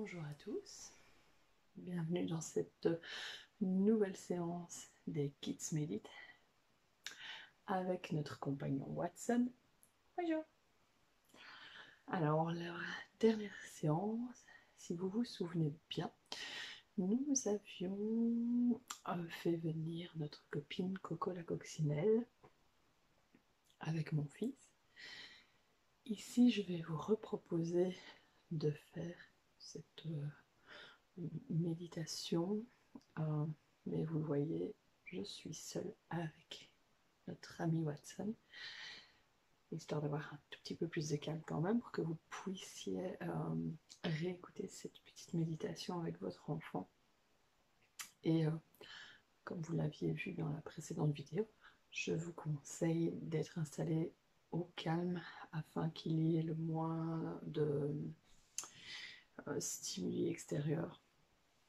Bonjour à tous, bienvenue dans cette nouvelle séance des Kids Medit avec notre compagnon Watson. Bonjour. Alors la dernière séance, si vous vous souvenez bien, nous avions fait venir notre copine Coco la coccinelle avec mon fils. Ici je vais vous reproposer de faire cette méditation, mais vous le voyez, je suis seule avec notre ami Watson, histoire d'avoir un tout petit peu plus de calme quand même, pour que vous puissiez réécouter cette petite méditation avec votre enfant. Et comme vous l'aviez vu dans la précédente vidéo, je vous conseille d'être installé au calme afin qu'il y ait le moins de stimuli extérieurs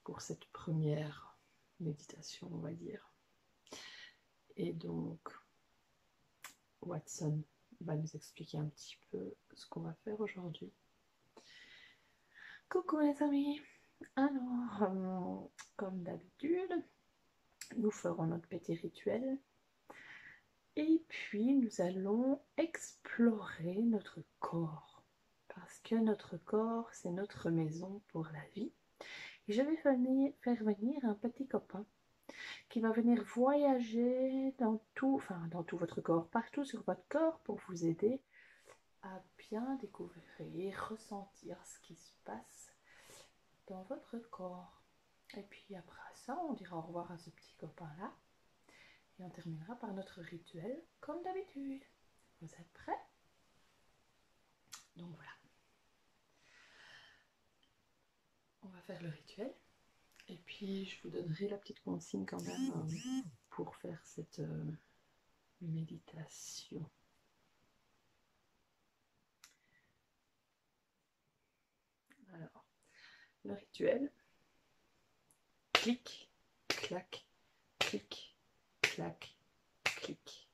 pour cette première méditation, on va dire. Et donc, Watson va nous expliquer un petit peu ce qu'on va faire aujourd'hui. Coucou les amis. Alors, comme d'habitude, nous ferons notre petit rituel. Et puis, nous allons explorer notre corps. Parce que notre corps, c'est notre maison pour la vie. Et je vais faire venir un petit copain qui va venir voyager dans tout votre corps, partout sur votre corps pour vous aider à bien découvrir, ressentir ce qui se passe dans votre corps. Et puis après ça, on dira au revoir à ce petit copain-là et on terminera par notre rituel comme d'habitude. Vous êtes prêts? Donc voilà. On va faire le rituel et puis je vous donnerai la petite consigne quand même pour faire cette méditation. Alors, le rituel, clic, clac, clic, clac, clic.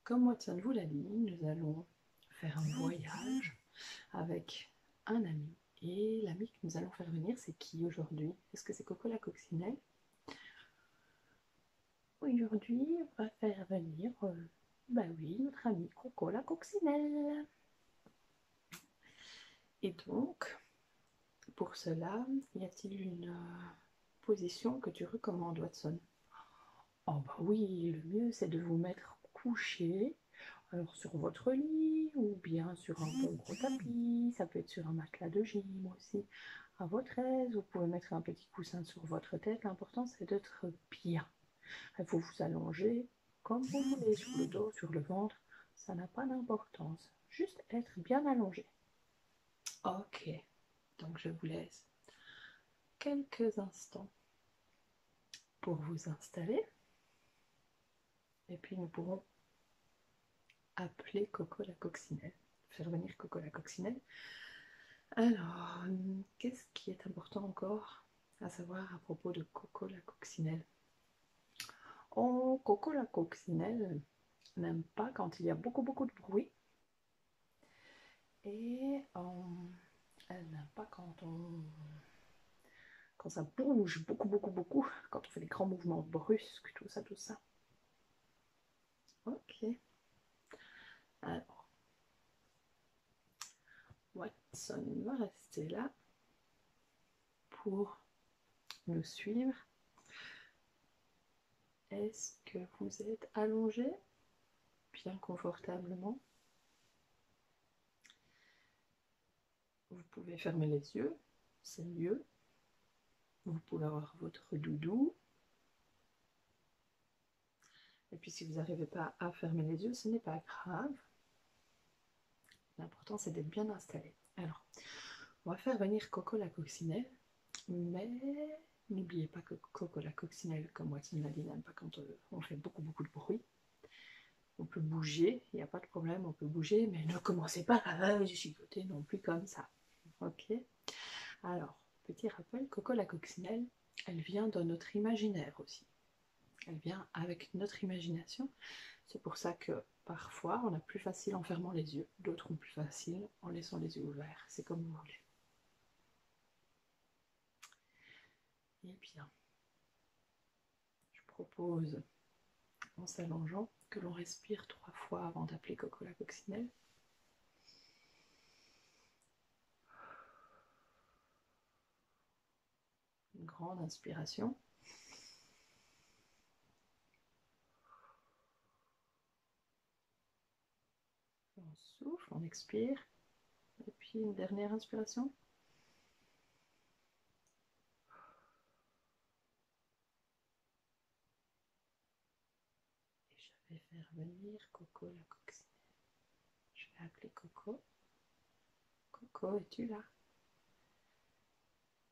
Comme Watson vous l'a dit, nous allons faire un voyage avec un ami. Et l'ami que nous allons faire venir, c'est qui aujourd'hui? Est-ce que c'est Coco la coccinelle? Aujourd'hui, on va faire venir, oui, notre ami Coco la coccinelle. Et donc, pour cela, y a-t-il une position que tu recommandes, Watson? Oh bah oui, le mieux c'est de vous mettre couché, alors sur votre lit ou bien sur un bon gros tapis, ça peut être sur un matelas de gym aussi, à votre aise. Vous pouvez mettre un petit coussin sur votre tête, l'important c'est d'être bien. Il faut vous allonger comme vous voulez, sur le dos, sur le ventre, ça n'a pas d'importance, juste être bien allongé. Ok, donc je vous laisse quelques instants pour vous installer et puis nous pourrons appeler Coco la coccinelle, faire venir Coco la coccinelle. Alors, qu'est-ce qui est important encore à savoir à propos de Coco la coccinelle? Oh, Coco la coccinelle n'aime pas quand il y a beaucoup de bruit et elle n'aime pas quand ça bouge beaucoup, quand on fait des grands mouvements brusques, tout ça. Ok. Alors, Watson va rester là pour nous suivre. Est-ce que vous êtes allongé bien confortablement? Vous pouvez fermer les yeux, c'est mieux. Vous pouvez avoir votre doudou. Et puis si vous n'arrivez pas à fermer les yeux, ce n'est pas grave. L'important c'est d'être bien installé. Alors, on va faire venir Coco la coccinelle, mais n'oubliez pas que Coco la coccinelle, comme Watson l'a dit, n'aime pas quand on fait beaucoup de bruit. On peut bouger, il n'y a pas de problème, on peut bouger, mais ne commencez pas à chicoter non plus comme ça. Ok? Alors, petit rappel, Coco la coccinelle, elle vient de notre imaginaire aussi. Elle vient avec notre imagination. C'est pour ça que parfois on a plus facile en fermant les yeux, d'autres ont plus facile en laissant les yeux ouverts. C'est comme vous voulez. Eh bien, je propose, en s'allongeant, que l'on respire 3 fois avant d'appeler Coco la coccinelle. Une grande inspiration. On souffle, on expire. Et puis une dernière inspiration. Et je vais faire venir Coco la coccinelle. Je vais appeler Coco. Coco, es-tu là?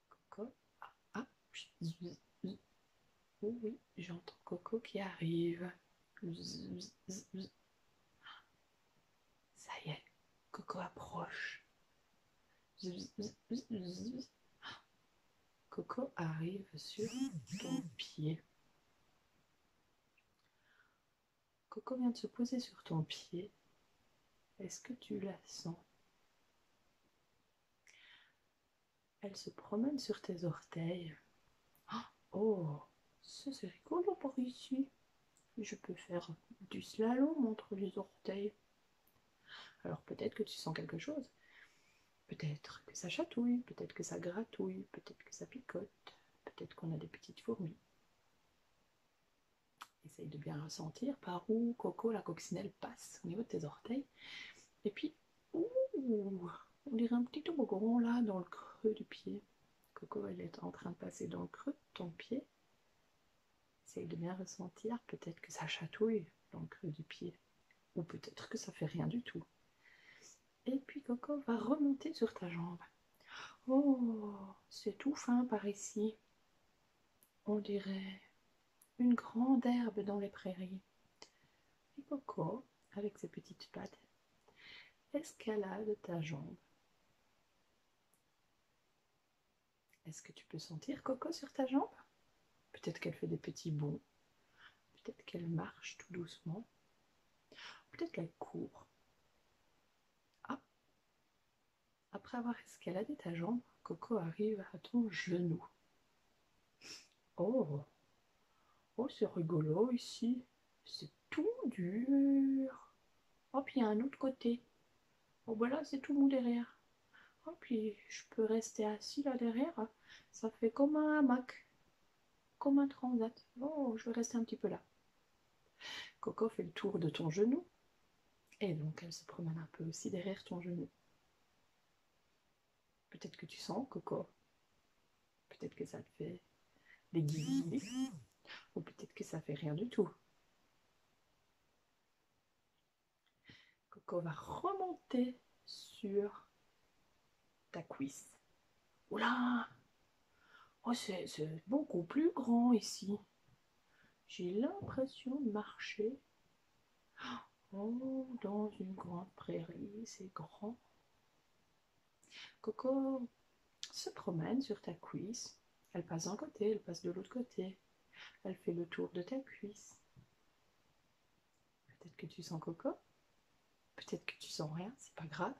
Coco. Ah, ah. Oh oui, j'entends Coco qui arrive. Ça y est, Coco approche. Coco arrive sur ton pied. Coco vient de se poser sur ton pied. Est-ce que tu la sens? Elle se promène sur tes orteils. Oh, c'est rigolo par ici. Je peux faire du slalom entre les orteils. Alors peut-être que tu sens quelque chose. Peut-être que ça chatouille, peut-être que ça gratouille, peut-être que ça picote, peut-être qu'on a des petites fourmis. Essaye de bien ressentir par où Coco la coccinelle passe au niveau de tes orteils. Et puis, ouh, on dirait un petit toboggan là dans le creux du pied. Coco, elle est en train de passer dans le creux de ton pied. Essaye de bien ressentir, peut-être que ça chatouille dans le creux du pied. Ou peut-être que ça fait rien du tout. Et puis Coco va remonter sur ta jambe. Oh, c'est tout fin par ici. On dirait une grande herbe dans les prairies. Et Coco, avec ses petites pattes, escalade ta jambe. Est-ce que tu peux sentir Coco sur ta jambe? Peut-être qu'elle fait des petits bonds. Peut-être qu'elle marche tout doucement. Peut-être qu'elle court. Ah, après avoir escaladé ta jambe, Coco arrive à ton genou. Oh, oh, c'est rigolo ici. C'est tout dur. Oh, puis il y a un autre côté. Oh, ben là, c'est tout mou derrière. Oh, puis je peux rester assis là derrière. Ça fait comme un hamac, comme un transat. Oh, je vais rester un petit peu là. Coco fait le tour de ton genou. Et donc, elle se promène un peu aussi derrière ton genou. Peut-être que tu sens Coco. Peut-être que ça te fait des guillis. Ou peut-être que ça fait rien du tout. Coco va remonter sur ta cuisse. Oula! Oh, c'est beaucoup plus grand ici. J'ai l'impression de marcher dans une grande prairie. C'est grand. Coco se promène sur ta cuisse. Elle passe d'un côté, elle passe de l'autre côté. Elle fait le tour de ta cuisse. Peut-être que tu sens Coco. Peut-être que tu sens rien, c'est pas grave.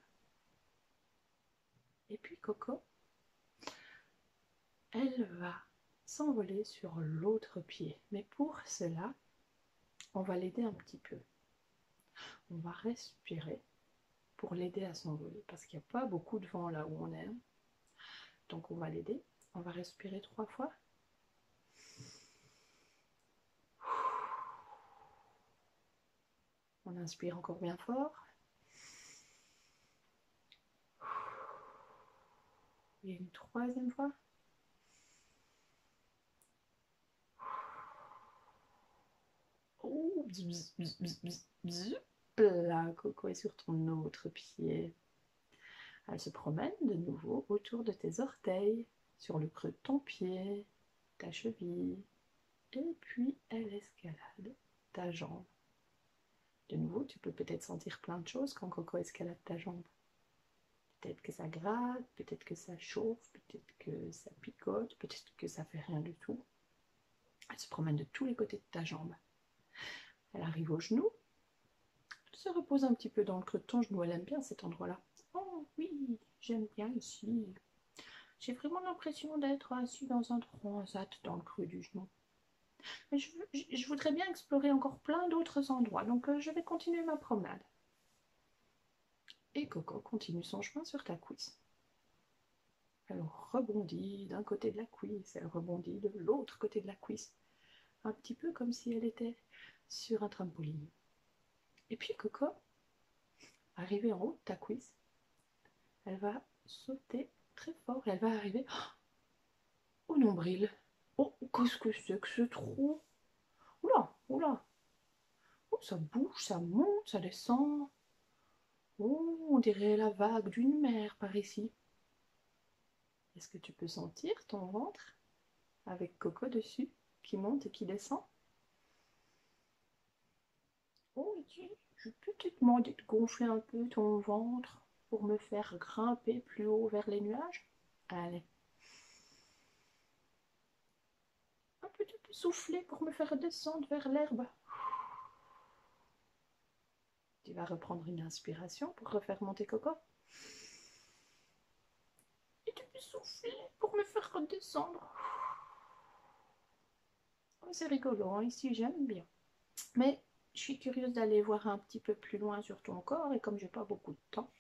Et puis Coco, elle va s'envoler sur l'autre pied. Mais pour cela, on va l'aider un petit peu. On va respirer pour l'aider à s'envoler parce qu'il n'y a pas beaucoup de vent là où on est. Donc on va l'aider. On va respirer 3 fois. On inspire encore bien fort. Et une 3e fois. Oh, bzz, bzz, bzz, bzz, bzz. Là, Coco est sur ton autre pied. Elle se promène de nouveau autour de tes orteils, sur le creux de ton pied, ta cheville, et puis elle escalade ta jambe. De nouveau, tu peux peut-être sentir plein de choses quand Coco escalade ta jambe. Peut-être que ça gratte, peut-être que ça chauffe, peut-être que ça picote, peut-être que ça fait rien du tout. Elle se promène de tous les côtés de ta jambe. Elle arrive au genou. Elle se repose un petit peu dans le creux de ton genou. Elle aime bien cet endroit-là. Oh oui, j'aime bien ici. J'ai vraiment l'impression d'être assis dans un transat dans le creux du genou. Mais je voudrais bien explorer encore plein d'autres endroits, donc je vais continuer ma promenade. Et Coco continue son chemin sur ta cuisse. Elle rebondit d'un côté de la cuisse, elle rebondit de l'autre côté de la cuisse. Un petit peu comme si elle était sur un trampoline. Et puis Coco, arrivée en haut de ta cuisse, elle va sauter très fort, elle va arriver au nombril. Oh, qu'est-ce que c'est que ce trou? Oula, oula. Oh, ça bouge, ça monte, ça descend. Oh, on dirait la vague d'une mer par ici. Est-ce que tu peux sentir ton ventre avec Coco dessus, qui monte et qui descend? Oh, je peux te demander de gonfler un peu ton ventre pour me faire grimper plus haut vers les nuages? Allez. Un petit peu souffler pour me faire descendre vers l'herbe. Tu vas reprendre une inspiration pour refaire monter Coco. Et tu peux souffler pour me faire redescendre. Oh, c'est rigolo, hein, ici j'aime bien. Mais je suis curieuse d'aller voir un petit peu plus loin sur ton corps et comme j'ai pas beaucoup de temps,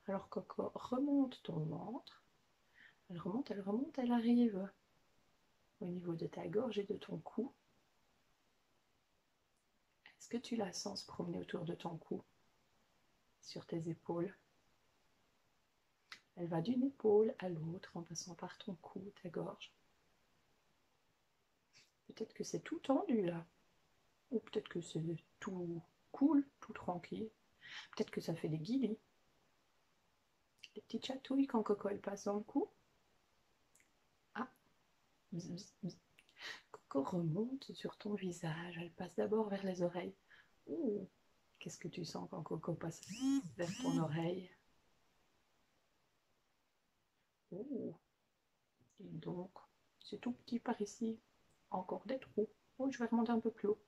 alors Coco remonte ton ventre. Elle remonte, elle arrive au niveau de ta gorge et de ton cou. Est-ce que tu la sens se promener autour de ton cou, sur tes épaules? Elle va d'une épaule à l'autre en passant par ton cou, ta gorge. Peut-être que c'est tout tendu là, ou peut-être que c'est tout cool, tout tranquille. Peut-être que ça fait des guillis, des petites chatouilles quand Coco elle passe dans le cou. Ah, bzz, bzz, bzz. Coco remonte sur ton visage, elle passe d'abord vers les oreilles. Ouh, qu'est-ce que tu sens quand Coco passe vers ton oreille? Ouh, dis donc, c'est tout petit par ici. Encore des trous. Oh, je vais remonter un peu plus haut.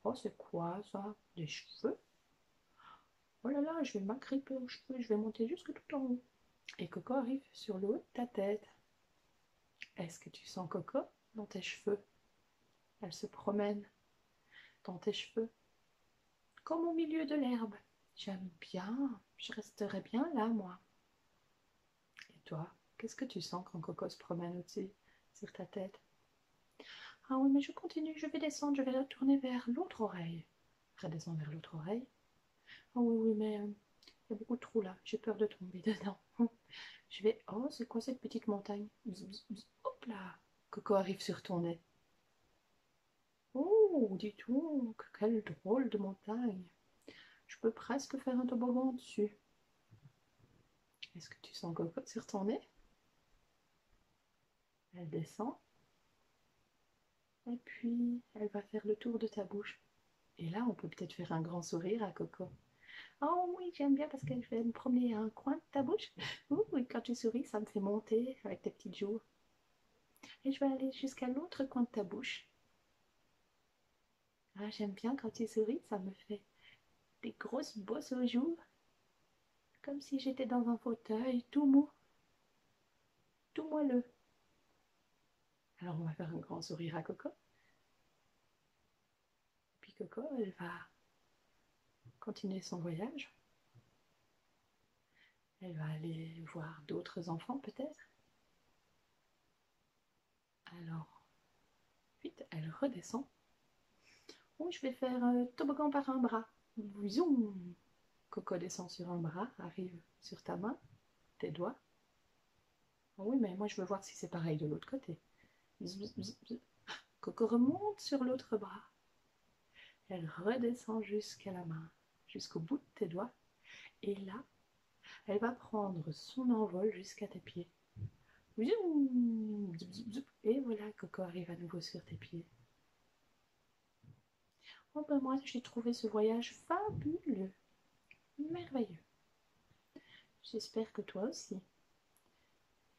Oh, c'est quoi ça? Des cheveux? Oh là là, je vais m'agripper aux cheveux, je vais monter jusque tout en haut. Et Coco arrive sur le haut de ta tête. Est-ce que tu sens Coco dans tes cheveux? Elle se promène dans tes cheveux, comme au milieu de l'herbe. J'aime bien, je resterai bien là, moi. Et toi, qu'est-ce que tu sens quand Coco se promène au-dessus, sur ta tête? Ah oui, mais je continue, je vais descendre, je vais retourner vers l'autre oreille. Redescendre vers l'autre oreille. Ah oui, oui, mais il y a beaucoup de trous là, j'ai peur de tomber dedans. Je vais... Oh, c'est quoi cette petite montagne? Bzz, bzz, bzz. Hop là! Coco arrive sur ton nez. Oh, dis donc, quelle drôle de montagne. Je peux presque faire un toboggan dessus. Est-ce que tu sens Coco sur ton nez? Elle descend. Et puis, elle va faire le tour de ta bouche. Et là, on peut peut-être faire un grand sourire à Coco. Oh oui, j'aime bien parce que je vais me promener à un coin de ta bouche. Ouh, et quand tu souris, ça me fait monter avec tes petites joues. Et je vais aller jusqu'à l'autre coin de ta bouche. Ah, j'aime bien quand tu souris, ça me fait des grosses bosses aux joues. Comme si j'étais dans un fauteuil tout mou, tout moelleux. Alors on va faire un grand sourire à Coco. Puis Coco, elle va continuer son voyage. Elle va aller voir d'autres enfants peut-être. Alors, vite, elle redescend. Oh, je vais faire toboggan par un bras. Zoom. Coco descend sur un bras, arrive sur ta main, tes doigts. Oh oui, mais moi je veux voir si c'est pareil de l'autre côté. Bzz, bzz, bzz. Coco remonte sur l'autre bras. Elle redescend jusqu'à la main, jusqu'au bout de tes doigts. Et là, elle va prendre son envol jusqu'à tes pieds. Et voilà, Coco arrive à nouveau sur tes pieds. Oh ben moi, j'ai trouvé ce voyage fabuleux, merveilleux. J'espère que toi aussi.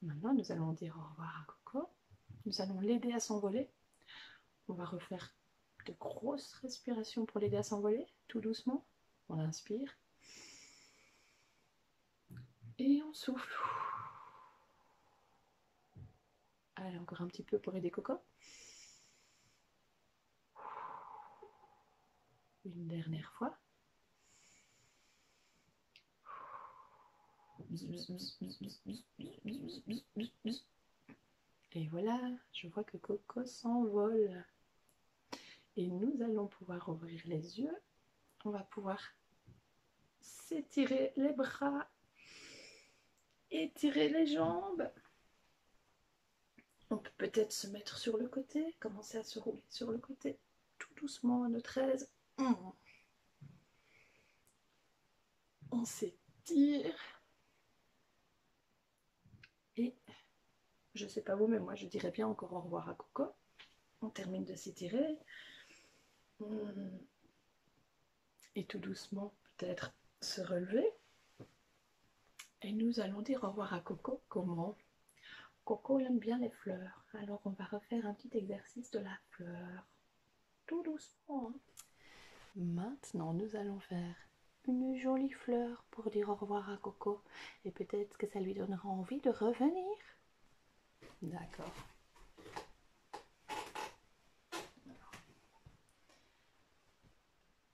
Maintenant, nous allons dire au revoir à Coco. Nous allons l'aider à s'envoler. On va refaire de grosses respirations pour l'aider à s'envoler, tout doucement. On inspire. Et on souffle. Allez, encore un petit peu pour aider Coco. Une dernière fois. Et voilà, je vois que Coco s'envole. Et nous allons pouvoir ouvrir les yeux. On va pouvoir s'étirer les bras, étirer les jambes. On peut peut-être se mettre sur le côté, commencer à se rouler sur le côté, tout doucement à notre aise. On s'étire. Et je sais pas vous, mais moi je dirais bien encore au revoir à Coco. On termine de s'étirer. Et tout doucement, peut-être se relever. Et nous allons dire au revoir à Coco. Comment? Coco aime bien les fleurs. Alors on va refaire un petit exercice de la fleur. Tout doucement. Maintenant, nous allons faire une jolie fleur pour dire au revoir à Coco. Et peut-être que ça lui donnera envie de revenir. D'accord.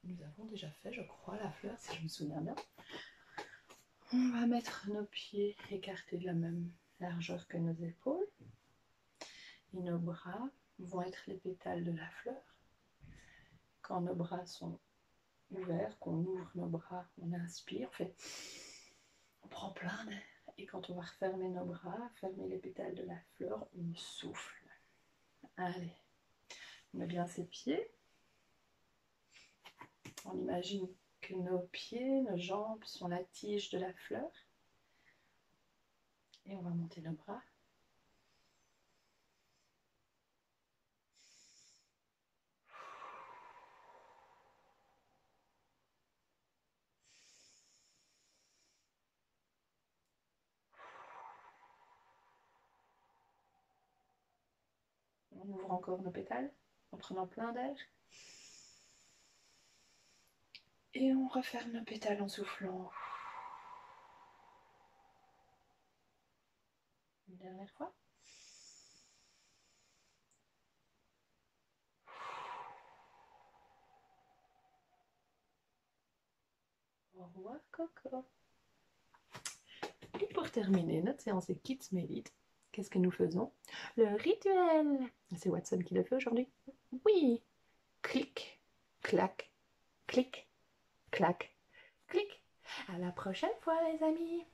Nous avons déjà fait, je crois, la fleur, si je me souviens bien. On va mettre nos pieds écartés de la même largeur que nos épaules. Et nos bras vont être les pétales de la fleur. Quand nos bras sont ouverts, qu'on ouvre nos bras, on inspire, on prend plein d'air. Et quand on va refermer nos bras, fermer les pétales de la fleur, on souffle. Allez, on met bien ses pieds. On imagine que nos pieds, nos jambes sont la tige de la fleur. Et on va monter nos bras. On ouvre encore nos pétales en prenant plein d'air. Et on referme nos pétales en soufflant. Une dernière fois. Au revoir Coco. Et pour terminer notre séance de Kids Medit, qu'est-ce que nous faisons? Le rituel. C'est Watson qui le fait aujourd'hui. Oui. Clic, clac, clic, clac, clic. À la prochaine fois les amis.